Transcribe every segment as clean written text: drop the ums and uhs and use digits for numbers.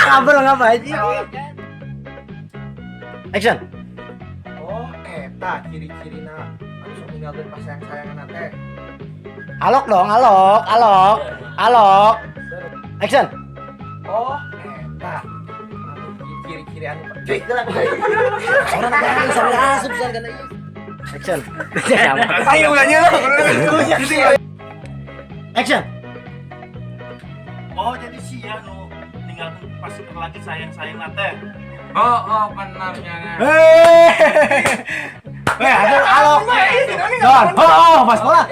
Kabel ngapa aja? Action. Oh, eta ciri-cirina anu sok ninggalkeun pas sayang-sayangan teh. Alok dong, alok, alok, alok. Action. Oh, eta anu ciri-ciri anu cuy gelang. Orang apa sambil asup pisan kana ieu. Action. Ayo ulangnya lo. Action. Oh jadi si anu ninggalkeun pas lagi sayang-sayang teh. Oh, benarnya. Aduh, alok. Don, pas bola.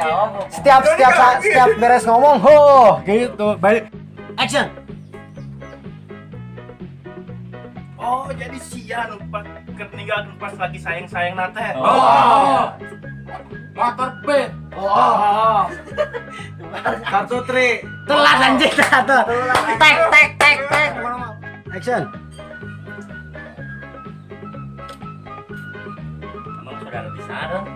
Setiap beres ngomong, gitu. Balik. Action. Oh jadi si anu pas ninggalkeun pas lagi sayang-sayang teh. Motor B. Oh. Kartu tri. Telat anjing tuh. Tek. Action. Emang saudara bisa dong.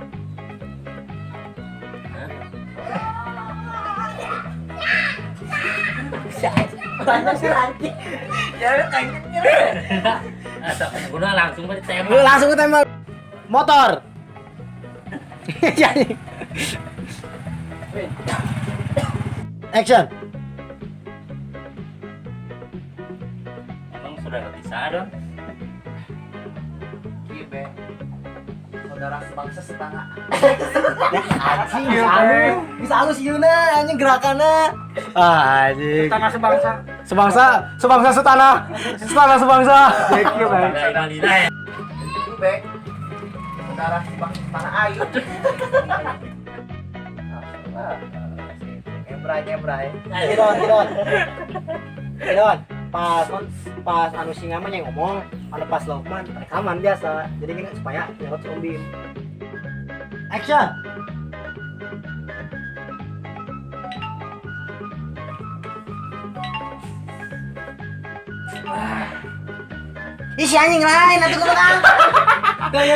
Udah langsung ditembak. Langsung tembak. Motor. Jadi. Action. Emang saudara bisa dong. Kieu be. Saudara sebangsa setengah. Anjing, bisa halus Yuna, anjing gerakannya. Anjing. Setengah sebangsa. Sebangsa setanah sebangsa. Thank you, Bang. Inalina ya. Itu be. Saudara sebangsa setengah ayu. Ngebray. Idon. Pas anu singa mah yang ngomong, anu pas Lokman rekaman biasa. Jadi gini supaya nyerot si Om Bim. Action. Ih, si anjing lain atuh kudu kan. Tuh ya,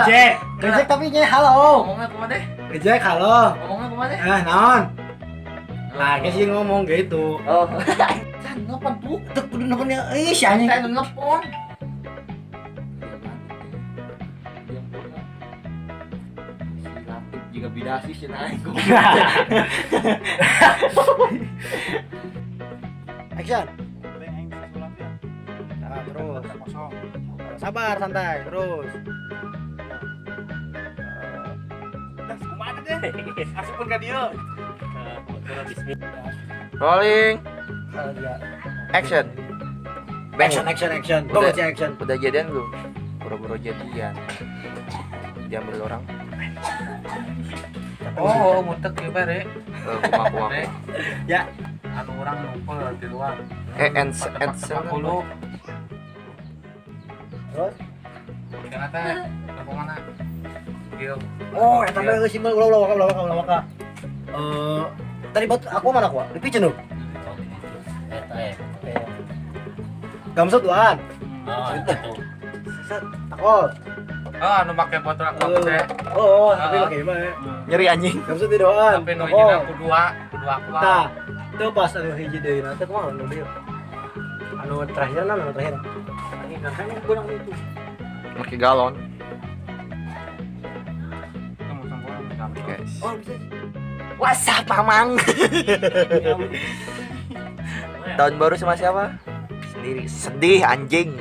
Be. Reject tapi nya halo. Ngomongnya kumaha teh? Reject halo. Ngomongnya kumaha teh? Naon? Nah, sih ngomong gitu. Oh. Kan nelpon tuh. Tuh kudu nelfonnya. Ih, si anjing. Saya nelpon. Jika bidasi sih naik. Action. Nah, terus. Sabar, santai, terus. Kumaha deh. Asupun ka dieu. Rolling. Action. Action. Udah. Action. Udah jadian belum? Boro-boro jadian. Diambil orang. Oh, mutek ya, Pak, Rek. Kumaha. Ya. Anu orang ngumpul di luar. Dulu. Terus? Ikan teh, ke mana? Kieu. Oh, eta mah geus simbol ulah. Tadi buat aku mana aku? Di piceun lu. Eta ya. Gamsut duaan. Oh, itu. Set, takut. Oh, anu make botol aku teh. Oh, tapi pakai mah. Nyeri anjing. Gamsut di doan. Tapi nu hiji aku dua aku. Tah. Tuh pas anu hiji deui nanti kumaha anu dieu. Anu terakhir. Anjing kan kurang itu. Make galon. Guys. Oh, bisa. WhatsApp Mamang. Tahun baru sama siapa? Sendiri. Sedih anjing.